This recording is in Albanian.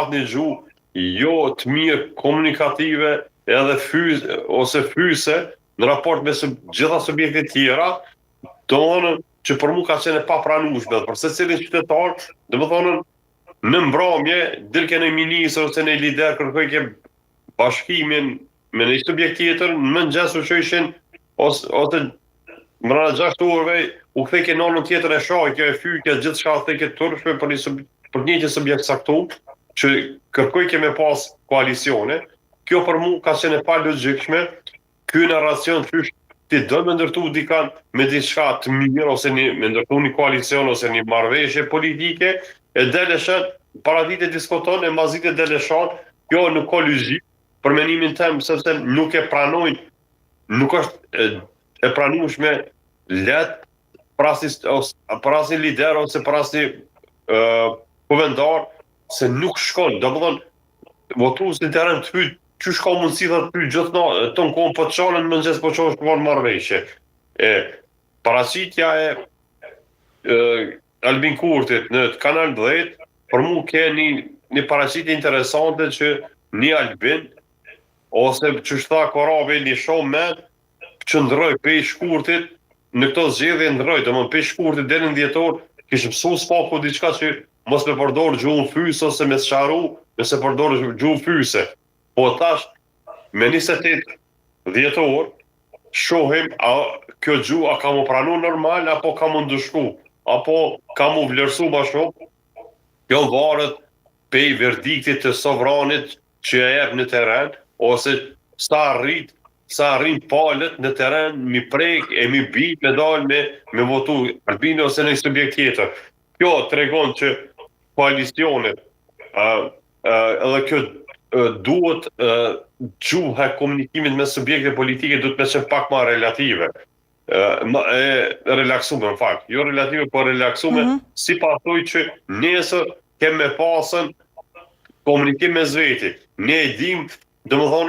patë një gjuhë jo të mirë komunikative edhe fyse në raport me gjitha subjekte tjera, domethënë që për mua ka qenë e papranueshme për secilin qytetar, domethënë në mbrëmje dilke në ministër ose në lider kërkoj ke bashkimin me një subjekt tjetër, në mëngjes u shoqin ose mbrana 6 orëve u kthej ke nënën tjetër e shoh, kjo e fytja gjithçka u kthej ke turpshme për një subjekt saktum që kërkoj ke me pas koalicione. Kjo për mua ka qenë e pa logjikshme. Ky narracion thysh ti do me ndërtu dikan me diçka të mirë ose me ndërtu një koalicion ose një marrëveshje politike e deleshen paradite diskuton e mazite deleshan, kjo nuk ka logjik për menimin tem sepse nuk e pranojnë, nuk është e pranueshme let për asnjë lider ose për asnjë kuvendar se nuk shkon, domethënë votuesi të rënd të pyet qysh ka mundësi të pyet gjithmonë ton kohën po të çonën në mëngjes po çosh të marrëveshje. Paraqitja e Albin Kurtit në Kanal 10 për mua ka një paraqitje interesante që një Albin ose që tha Korabi një shumë me qëndroj pe Shkurtit në këto zgjedhje ndroj, domethënë pe Shkurtit deri në dhjetor kishte mësuar spaku diçka që mos me përdor gjuhën fyse ose me sqaru, nëse përdor gjuhën fyse. Po tash me 28 dhjetor shohim a kjo gjuhë a ka mu pranu normal apo ka mu ndëshku, apo ka mu vlerësu ma shumë. Kjo varet pej verdiktit të sovranit që e jep në teren, ose sa arrin palët në teren, mi prek e mi bit me dal me votu Albini ose në subjekt tjetër. Kjo tregon që koalicionet edhe kjo duhet gjuha e komunikimit me subjekte politike duhet me qenë pak ma relative. Relaksume në fakt, jo relative, por relaksume, si pasoj që nesër keme pasën komunikim me zveti. Ne e dim, domethënë